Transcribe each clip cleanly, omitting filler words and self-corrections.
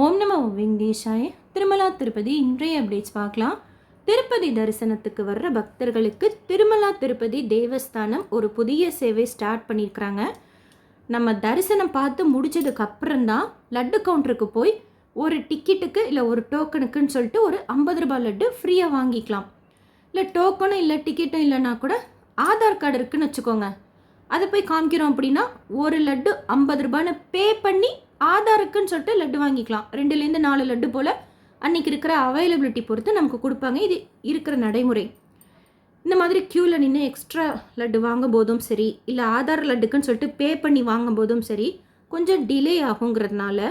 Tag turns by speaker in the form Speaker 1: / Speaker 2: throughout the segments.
Speaker 1: ஓம் நமோ வெங்கடேஷாய. திருமலா திருப்பதி இன்றைய அப்டேட்ஸ் பார்க்கலாம். திருப்பதி தரிசனத்துக்கு வர்ற பக்தர்களுக்கு திருமலா திருப்பதி தேவஸ்தானம் ஒரு புதிய சேவை ஸ்டார்ட் பண்ணியிருக்கிறாங்க. நம்ம தரிசனம் பார்த்து முடிச்சதுக்கு அப்புறம்தான் லட்டு கவுண்டருக்கு போய் ஒரு டிக்கெட்டுக்கு இல்லை ஒரு டோக்கனுக்குன்னு சொல்லிட்டு ஒரு 50 ரூபாய் லட்டு ஃப்ரீயாக வாங்கிக்கலாம். இல்லை டோக்கனும் இல்லை டிக்கெட்டும் இல்லைன்னா கூட ஆதார் கார்டு இருக்குன்னு வச்சுக்கோங்க, அதை போய் காமிக்கிறோம் அப்படின்னா ஒரு லட்டு 50 ரூபான்னு பே பண்ணி ஆதாருக்குன்னு சொல்லிட்டு லட்டு வாங்கிக்கலாம். 2லேருந்து 4 லட்டு போல் அன்றைக்கி இருக்கிற அவைலபிலிட்டி பொறுத்து நமக்கு கொடுப்பாங்க. இது இருக்கிற நடைமுறை. இந்த மாதிரி க்யூவில் நின்று எக்ஸ்ட்ரா லட்டு வாங்கும் போதும் சரி, இல்லை ஆதார் லட்டுக்குன்னு சொல்லிட்டு பே பண்ணி வாங்கும் போதும் சரி, கொஞ்சம் டிலே ஆகுங்கிறதுனால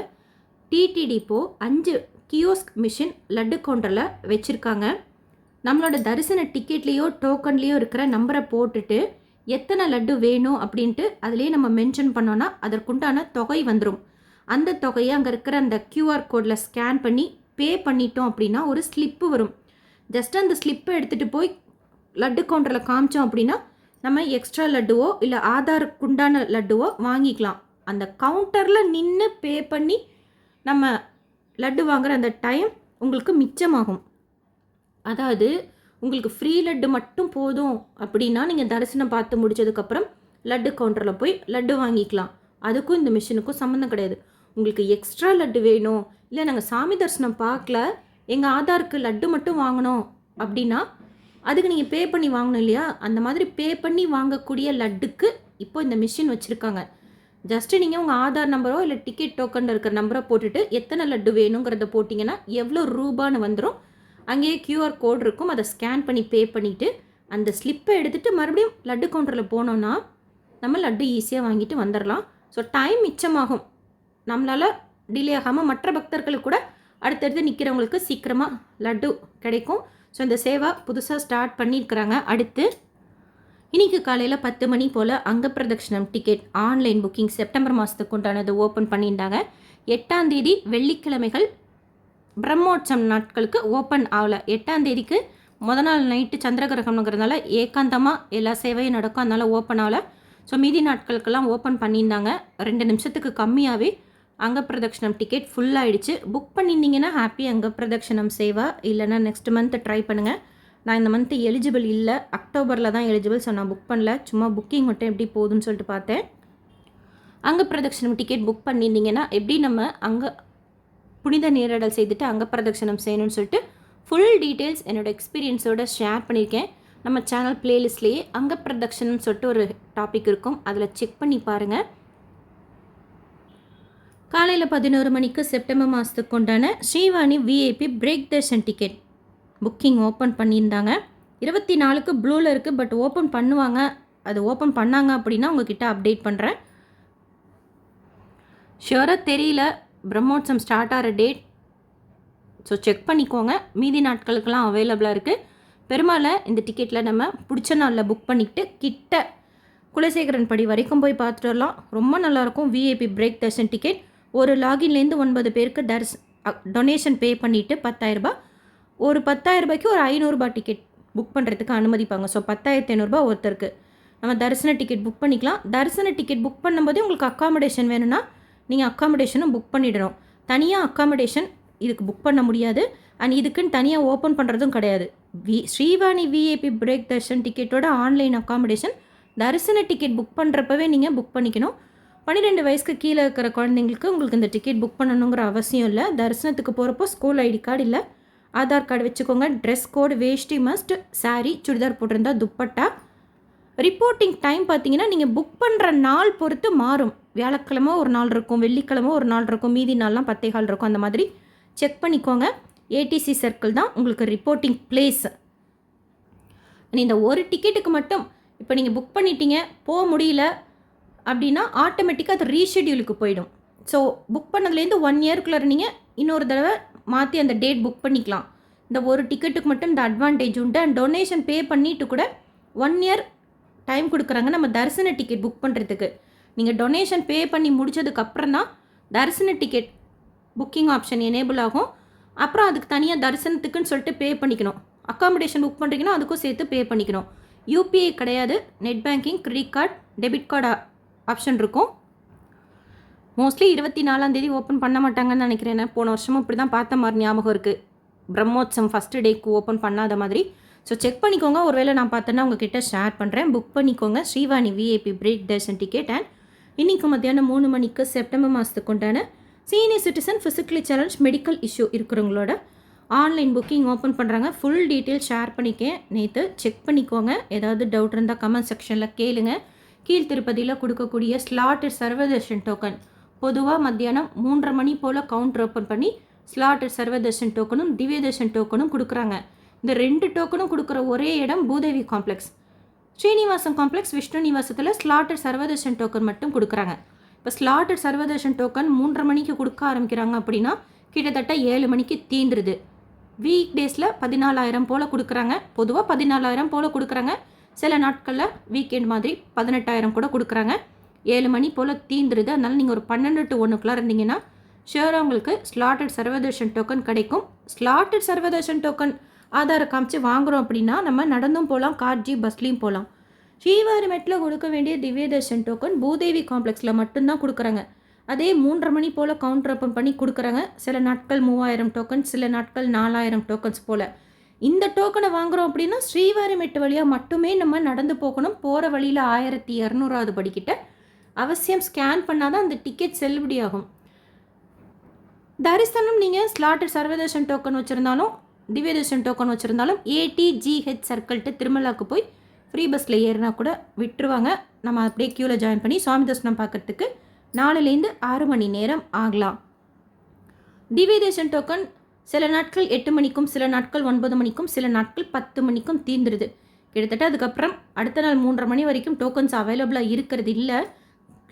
Speaker 1: டிடிடி இப்போது 5 கியோஸ்க் மிஷின் லட்டு கவுண்டரில் வச்சுருக்காங்க. நம்மளோட தரிசன டிக்கெட்லேயோ டோக்கன்லேயோ இருக்கிற நம்பரை போட்டுட்டு எத்தனை லட்டு வேணும் அப்படின்ட்டு அதிலே நம்ம மென்ஷன் பண்ணோன்னா அதற்குண்டான தொகை வந்துடும். அந்த தொகையை அங்கே இருக்கிற அந்த கியூஆர் கோடில் ஸ்கேன் பண்ணி பே பண்ணிட்டோம் அப்படின்னா ஒரு ஸ்லிப்பு வரும். ஜஸ்ட் அந்த ஸ்லிப்பை எடுத்துகிட்டு போய் லட்டு கவுண்டரில் காமிச்சோம் அப்படின்னா நம்ம எக்ஸ்ட்ரா லட்டுவோ இல்லை ஆதாருக்குண்டான லட்டுவோ வாங்கிக்கலாம். அந்த கவுண்டரில் நின்று பே பண்ணி நம்ம லட்டு வாங்குகிற அந்த டைம் உங்களுக்கு மிச்சமாகும். அதாவது உங்களுக்கு ஃப்ரீ லட்டு மட்டும் போதும் அப்படின்னா நீங்கள் தரிசனம் பார்த்து முடிச்சதுக்கப்புறம் லட்டு கவுண்டரில் போய் லட்டு வாங்கிக்கலாம். அதுக்கும் இந்த மிஷினுக்கும் சம்மந்தம் கிடையாது. உங்களுக்கு எக்ஸ்ட்ரா லட்டு வேணும், இல்லை நாங்கள் சாமி தரிசனம் பார்க்கல, எங்கள் ஆதாருக்கு லட்டு மட்டும் வாங்கணும் அப்படின்னா அதுக்கு நீங்கள் பே பண்ணி வாங்கணும் இல்லையா? அந்த மாதிரி பே பண்ணி வாங்கக்கூடிய லட்டுக்கு இப்போ இந்த மிஷின் வச்சுருக்காங்க. ஜஸ்ட்டு நீங்கள் உங்கள் ஆதார் நம்பரோ இல்லை டிக்கெட் டோக்கனில் இருக்கிற நம்பரை போட்டுட்டு எத்தனை லட்டு வேணுங்கிறத போட்டிங்கன்னா எவ்வளோ ரூபான்னு வந்துடும். அங்கேயே கியூஆர் கோட் இருக்கும், அதை ஸ்கேன் பண்ணி பே பண்ணிவிட்டு அந்த ஸ்லிப்பை எடுத்துகிட்டு மறுபடியும் லட்டு கவுண்டரில் போனோன்னா நம்ம லட்டு ஈஸியாக வாங்கிட்டு வந்துடலாம். ஸோ டைம் மிச்சமாகும். நம்மளால் டிலே ஆகாமல் மற்ற பக்தர்களுக்கு கூட அடுத்தடுத்து நிற்கிறவங்களுக்கு சீக்கிரமாக லட்டு கிடைக்கும். ஸோ இந்த சேவை புதுசாக ஸ்டார்ட் பண்ணியிருக்கிறாங்க. அடுத்து இன்றைக்கி காலையில் 10 மணி போல் அங்கப்பிரதட்சணம் டிக்கெட் ஆன்லைன் புக்கிங் செப்டம்பர் மாதத்துக்கு உண்டானது ஓப்பன் பண்ணியிருந்தாங்க. 8ஆம் தேதி வெள்ளிக்கிழமைகள் பிரம்மோற்சவம் நாட்களுக்கு ஓப்பன் ஆகலை. 8ஆம் தேதிக்கு முதல் நாள் நைட்டு சந்திரகிரகம்ங்கிறதுனால ஏகாந்தமாக எல்லா சேவையும் நடக்கும், அதனால் ஓப்பன் ஆகலை. ஸோ மீதி நாட்களுக்கெல்லாம் ஓப்பன் பண்ணியிருந்தாங்க. 2 நிமிஷத்துக்கு கம்மியாகவே அங்கப்பிரதட்சணம் டிக்கெட் ஃபுல் ஆகிடுச்சு. புக் பண்ணியிருந்தீங்கன்னா ஹாப்பி அங்கப்பிரதட்சணம் சேவா, இல்லைன்னா நெக்ஸ்ட் மந்த் ட்ரை பண்ணுங்கள். நான் இந்த மந்த்து எலிஜிபிள் இல்லை, அக்டோபரில் தான் எலிஜிபிள். ஸோ நான் புக் பண்ணல, சும்மா புக்கிங் மட்டும் எப்படி போகுதுன்னு சொல்லிட்டு பார்த்தேன். அங்கப்பிரதட்சணம் டிக்கெட் புக் பண்ணியிருந்தீங்கன்னா எப்படி நம்ம அங்கே புனித நீராடல் செய்துட்டு அங்கப்பிரதட்சணம் செய்யணும்னு சொல்லிட்டு ஃபுல் டீட்டெயில்ஸ் என்னோடய எக்ஸ்பீரியன்ஸோடு ஷேர் பண்ணியிருக்கேன். நம்ம சேனல் பிளேலிஸ்ட்லேயே அங்கப்பிரதட்சணம் சொல்லிட்டு ஒரு டாபிக் இருக்கும், அதில் செக் பண்ணி பாருங்கள். காலையில் 11 மணிக்கு செப்டம்பர் மாதத்துக்கு உண்டான Srivani VIP break darshan ticket booking open பண்ணியிருந்தாங்க. 24க்கு ப்ளூவில் இருக்குது, பட் ஓப்பன் பண்ணுவாங்க. அது ஓப்பன் பண்ணாங்க அப்படின்னா உங்ககிட்ட அப்டேட் பண்ணுறேன். ஷுவராக தெரியல பிரம்மோற்சவம் ஸ்டார்ட் ஆகிற டேட். ஸோ செக் பண்ணிக்கோங்க. மீதி நாட்களுக்கெல்லாம் அவைலபிளாக இருக்குது. பெருமாளை இந்த டிக்கெட்டில் நம்ம பிடிச்ச நாளில் புக் பண்ணிக்கிட்டு கிட்ட குலசேகரன் படி வரைக்கும் போய் பார்த்துட்டு வரலாம். ரொம்ப நல்லாயிருக்கும். விஐபி பிரேக் தர்ஷன் டிக்கெட் ஒரு லாகின்லேருந்து 9 பேருக்கு டொனேஷன் பே பண்ணிவிட்டு 10,000 ரூபாய், ஒரு 10,000 ரூபாய்க்கு ஒரு 500 ரூபாய் டிக்கெட் புக் பண்ணுறதுக்கு அனுமதிப்பாங்க. ஸோ 10,500 ரூபாய் ஒருத்தருக்கு நம்ம தரிசன டிக்கெட் புக் பண்ணிக்கலாம். தரிசன டிக்கெட் புக் பண்ணும்போது உங்களுக்கு அக்காமடேஷன் வேணும்னா நீங்கள் அக்காமடேஷனும் புக் பண்ணிடணும். தனியாக அக்காமடேஷன் இதுக்கு புக் பண்ண முடியாது. அண்ட் இதுக்குன்னு தனியாக ஓப்பன் பண்ணுறதும் கிடையாது. ஸ்ரீவாணி விஐபி பிரேக் தர்ஷன் டிக்கெட்டோட ஆன்லைன் அக்காமடேஷன் தரிசன டிக்கெட் புக் பண்ணுறப்பவே நீங்கள் புக் பண்ணிக்கணும். 12 வயசுக்கு கீழே இருக்கிற குழந்தைங்களுக்கு உங்களுக்கு இந்த டிக்கெட் புக் பண்ணணுங்கிற அவசியம் இல்லை. தரிசனத்துக்கு போகிறப்போ ஸ்கூல் ஐடி கார்டு இல்லை ஆதார் கார்டு வச்சுக்கோங்க. ட்ரெஸ் கோடு வேஷ்டி மஸ்ட், சாரீ சுடிதார் போட்டிருந்தா துப்பட்டா. ரிப்போர்ட்டிங் டைம் பார்த்தீங்கன்னா நீங்கள் புக் பண்ணுற நாள் பொறுத்து மாறும். வியாழக்கிழமை ஒரு நாள் இருக்கும், வெள்ளிக்கிழமை ஒரு நாள் இருக்கும், மீதி நாள்லாம் 10:15 இருக்கும். அந்த மாதிரி செக் பண்ணிக்கோங்க. ஏடிசி சர்க்கிள் தான் உங்களுக்கு ரிப்போர்ட்டிங் பிளேஸ். இந்த ஒரு டிக்கெட்டுக்கு மட்டும் இப்போ நீங்கள் புக் பண்ணிட்டீங்க, போக முடியல அப்படின்னா ஆட்டோமேட்டிக்காக அது ரீஷெடியூலுக்கு போயிடும். ஸோ புக் பண்ணதுலேருந்து 1 இயர்க்குள்ளே நீங்கள் இன்னொரு தடவை மாற்றி அந்த டேட் புக் பண்ணிக்கலாம். இந்த ஒரு டிக்கெட்டுக்கு மட்டும் இந்த அட்வான்டேஜ் உண்டு. அண்ட் டொனேஷன் பே பண்ணிவிட்டு கூட 1 இயர் டைம் கொடுக்குறாங்க நம்ம தரிசன டிக்கெட் புக் பண்ணுறதுக்கு. நீங்கள் டொனேஷன் பே பண்ணி முடித்ததுக்கப்புறம் தான் தரிசன டிக்கெட் புக்கிங் ஆப்ஷன் எனேபிள் ஆகும். அப்புறம் அதுக்கு தனியாக தரிசனத்துக்குன்னு சொல்லிட்டு பே பண்ணிக்கணும். அக்காமடேஷன் புக் பண்ணுறீங்கன்னா அதுக்கும் சேர்த்து பே பண்ணிக்கணும். யூபிஐ கிடையாது, net banking, credit card, debit card option இருக்கும். மோஸ்ட்லி 24ஆம் தேதி ஓப்பன் பண்ண மாட்டாங்கன்னு நினைக்கிறேன். போன வருஷமும் இப்படி தான் பார்த்த மாதிரி ஞாபகம் இருக்குது. பிரம்மோத்சவம் ஃபஸ்ட்டு டேக்கு ஓப்பன் பண்ணாத மாதிரி. ஸோ செக் பண்ணிக்கோங்க. ஒருவேளை நான் பார்த்தேன்னா உங்ககிட்ட ஷேர் பண்ணுறேன். புக் பண்ணிக்கோங்க. Srivani VIP break darshan ticket. And இன்றைக்கி மத்தியானம் 3 மணிக்கு செப்டம்பர் மாதத்துக்கு உண்டான senior citizen physically challenge medical issue இருக்கிறவங்களோட ஆன்லைன் புக்கிங் ஓப்பன் பண்ணுறாங்க. ஃபுல் டீட்டெயில் ஷேர் பண்ணிக்கேன். நேற்று செக் பண்ணிக்கோங்க. ஏதாவது டவுட் இருந்தால் கமெண்ட் செக்ஷனில் கேளுங்க. கீழ் திருப்பதியில் கொடுக்கக்கூடிய ஸ்லாட்டட் சர்வதர்ஷன் டோக்கன் பொதுவாக மத்தியானம் 3:30 மணி போல் கவுண்டர் ஓப்பன் பண்ணி ஸ்லாட்டட் சர்வதர்ஷன் டோக்கனும் திவ்யதர்ஷன் டோக்கனும் கொடுக்குறாங்க. இந்த 2 டோக்கனும் கொடுக்குற ஒரே இடம் பூதேவி காம்ப்ளெக்ஸ். ஸ்ரீனிவாசம் காம்ப்ளெக்ஸ் விஷ்ணு நிவாசத்தில் ஸ்லாட்டட் சர்வதர்ஷன் டோக்கன் மட்டும் கொடுக்குறாங்க. இப்போ ஸ்லாட்டட் சர்வதர்ஷன் டோக்கன் 3:30 மணிக்கு கொடுக்க ஆரம்பிக்கிறாங்க அப்படின்னா கிட்டத்தட்ட 7 மணிக்கு தீந்துருது. வீக் டேஸில் 14,000 போல் கொடுக்குறாங்க. பொதுவாக 14,000 போல் கொடுக்குறாங்க. சில நாட்களில் வீக்கெண்ட் மாதிரி 18,000 கூட கொடுக்குறாங்க. 7 மணி போல் தீந்துருது. அதனால் நீங்கள் ஒரு 12 to 1 இருந்தீங்கன்னா ஷியோராக உங்களுக்கு ஸ்லாட்டட் சர்வதர்ஷன் டோக்கன் கிடைக்கும். ஸ்லாட்டட் சர்வதர்ஷன் டோக்கன் ஆதாரை காமிச்சு வாங்குகிறோம் அப்படின்னா நம்ம நடந்தும் போகலாம், கார்ஜி பஸ்லேயும் போகலாம். ஸ்ரீவாரிமெட்டில் கொடுக்க வேண்டிய திவ்யதர்ஷன் டோக்கன் பூதேவி காம்ப்ளெக்ஸில் மட்டும்தான் கொடுக்குறாங்க. அதே 3:30 மணி போல் கவுண்டர் ஓப்பன் பண்ணி கொடுக்குறாங்க. சில நாட்கள் 3,000 டோக்கன்ஸ், சில நாட்கள் 4,000 டோக்கன்ஸ் போல். இந்த டோக்கனை வாங்குகிறோம் அப்படின்னா ஸ்ரீவாரிமெட்டு வழியாக மட்டுமே நம்ம நடந்து போகணும். போகிற வழியில் 1200வது படிக்கிட்ட அவசியம் ஸ்கேன் பண்ணால் தான் அந்த டிக்கெட் செல்லுபடியாகும். தரிசனம் நீங்கள் ஸ்லாட்டட் சர்வதர்ஷன் டோக்கன் வச்சுருந்தாலும் திவ்யதர்ஷன் டோக்கன் வச்சுருந்தாலும் ATGH சர்க்கிள்ட்டு திருமலாவுக்கு போய் ஃப்ரீ பஸ்ஸில் ஏறினா கூட விட்டுருவாங்க. நம்ம அப்படியே க்யூவில் ஜாயின் பண்ணி சுவாமி தரிசனம் பார்க்குறதுக்கு 4லேருந்து 6 மணி நேரம் ஆகலாம். திவ்யதர்ஷன் டோக்கன் சில நாட்கள் 8 மணிக்கும், சில நாட்கள் 9 மணிக்கும், சில நாட்கள் 10 மணிக்கும் தீர்ந்துருது. கிட்டத்தட்ட அதுக்கப்புறம் அடுத்த நாள் 3:30 மணி வரைக்கும் டோக்கன்ஸ் அவைலபிளாக இருக்கிறது இல்லை.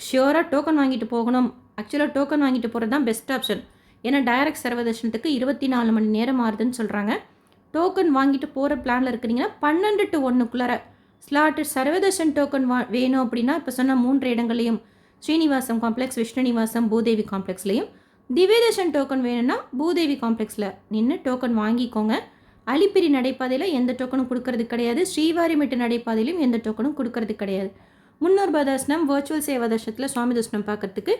Speaker 1: ஷியோராக டோக்கன் வாங்கிட்டு போகணும். ஆக்சுவலாக டோக்கன் வாங்கிட்டு போகிறது தான் பெஸ்ட் ஆப்ஷன். ஏன்னா டைரக்ட் சர்வதர்ஷனத்துக்கு 24 மணி நேரம் ஆகுதுன்னு சொல்கிறாங்க. டோக்கன் வாங்கிட்டு போகிற பிளானில் இருக்கிறீங்கன்னா 12 to 1 ஸ்லாட்டட் சர்வதர்ஷன் டோக்கன் வேணும் அப்படின்னா இப்போ சொன்ன 3 இடங்களையும் ஸ்ரீனிவாசம் காம்ப்ளெக்ஸ், விஷ்ணு நிவாசம், பூதேவி காம்ப்ளெக்ஸ்லையும், திவ்யதர்ஷன் டோக்கன் வேணும்னா பூதேவி காம்ப்ளெக்ஸில் நின்று டோக்கன் வாங்கிக்கோங்க. அலிப்பிரி நடைபாதையில் எந்த டோக்கனும் கொடுக்கறது கிடையாது. ஸ்ரீவாரிமெட்டு நடைபாதையிலும் எந்த டோக்கனும் கொடுக்கறது கிடையாது. 300 தர்சனம் வர்ச்சுவல் சேவா தர்ஷனத்தில் சுவாமி தர்சனம் பார்க்குறதுக்கு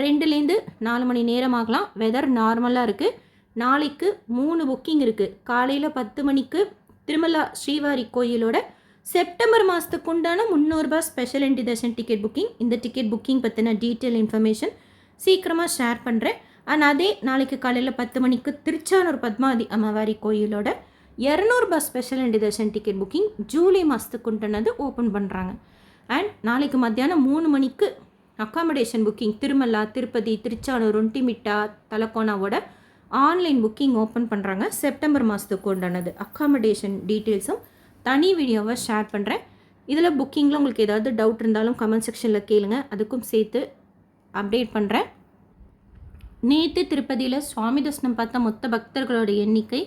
Speaker 1: 2லேருந்து 4 மணி நேரம் ஆகலாம். வெதர் நார்மலாக இருக்குது. நாளைக்கு 3 புக்கிங் இருக்குது. காலையில் 10 மணிக்கு திருமலா ஸ்ரீவாரி கோயிலோட செப்டம்பர் மாதத்துக்கு உண்டான 300 ரூபாய் special entry darshan ticket booking. இந்த டிக்கெட் புக்கிங் பற்றின டீட்டெயில் இன்ஃபர்மேஷன் சீக்கிரமாக ஷேர் பண்ணுறேன். அண்ட் அதே நாளைக்கு காலையில் 10 மணிக்கு திருச்சானூர் பத்மாவதி அம்மாவாரி கோயிலோட 200 ரூபாய் special entry darshan ticket booking July மாதத்துக்கு உண்டானது ஓப்பன் பண்ணுறாங்க. அண்ட் நாளைக்கு மத்தியானம் 3 மணிக்கு அக்காமடேஷன் புக்கிங் திருமலா, திருப்பதி, திருச்சானூர், ஒண்டிமிட்டா, தலக்கோனாவோட ஆன்லைன் புக்கிங் ஓப்பன் பண்ணுறாங்க. செப்டம்பர் மாதத்துக்கு உண்டானது அக்காமடேஷன் டீட்டெயில்ஸும் தனி வீடியோவை ஷேர் பண்ணுறேன். இதில் புக்கிங்கில் உங்களுக்கு ஏதாவது டவுட் இருந்தாலும் கமெண்ட் செக்ஷனில் கேளுங்க. அதுக்கும் சேர்த்து அப்டேட் பண்ணுறேன். நேற்று திருப்பதியில் சுவாமி தரிசனம் பார்த்த மொத்த பக்தர்களோட எண்ணிக்கை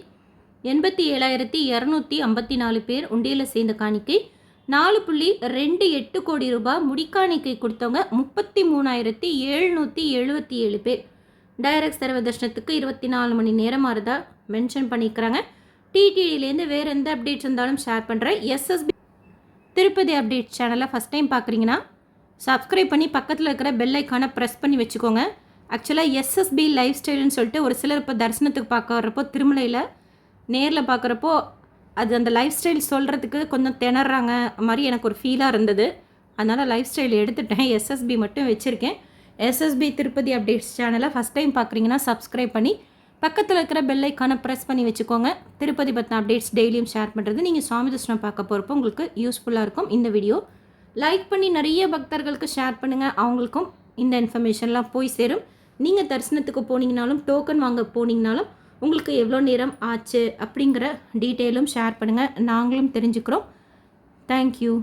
Speaker 1: 87,254 பேர். உண்டியில் சேர்ந்த காணிக்கை 4.28 கோடி ரூபாய். முடிக்காணிக்கை கொடுத்தவங்க 33,777 பேர். டைரக்ட் சர்வதர்ஷனத்துக்கு 24 மணி நேரம் ஆறுதா மென்ஷன் பண்ணிக்கிறாங்க. டிடிடிலேருந்து வேறு எந்த அப்டேட்ஸ் இருந்தாலும் ஷேர் பண்ணுறேன். SSB திருப்பதி அப்டேட் சேனலை ஃபஸ்ட் டைம் பார்க்குறீங்கன்னா சப்ஸ்கிரைப் பண்ணி பக்கத்தில் இருக்கிற பெல் ஐக்கானை ப்ரெஸ் பண்ணி வச்சுக்கோங்க. ஆக்சுவலாக SSB லைஃப் ஸ்டைல்னு சொல்லிட்டு ஒரு சிலர் இப்போ தரிசனத்துக்கு பார்க்க வர்றப்போ திருமலையில் நேரில் பார்க்குறப்போ அது அந்த லைஃப் ஸ்டைல் சொல்கிறதுக்கு கொஞ்சம் திணறாங்க மாதிரி எனக்கு ஒரு ஃபீலாக இருந்தது. அதனால் லைஃப் ஸ்டைல் எடுத்துட்டேன். SSB மட்டும் வச்சுருக்கேன். SSB திருப்பதி அப்டேட்ஸ் சேனலை ஃபஸ்ட் டைம் பார்க்குறீங்கன்னா சப்ஸ்கிரைப் பண்ணி பக்கத்தில் இருக்கிற பெல் ஐக்கானை ப்ரெஸ் பண்ணி வச்சுக்கோங்க. திருப்பதி பற்றின அப்டேட்ஸ் டெய்லியும் ஷேர் பண்ணுறது நீங்கள் சுவாமி தரிசனம் பார்க்க போகிறப்போ உங்களுக்கு யூஸ்ஃபுல்லாக இருக்கும். இந்த வீடியோ லைக் பண்ணி நிறைய பக்தர்களுக்கு ஷேர் பண்ணுங்கள். அவங்களுக்கும் இந்த இன்ஃபர்மேஷன்லாம் போய் சேரும். நீங்கள் தரிசனத்துக்கு போனீங்கனாலும் டோக்கன் வாங்க போனீங்கனாலும் உங்களுக்கு எவ்வளோ நேரம் ஆச்சு அப்படிங்கிற டீட்டெயிலும் ஷேர் பண்ணுங்கள். நாங்களும் தெரிஞ்சுக்கிறோம். தேங்க்யூ.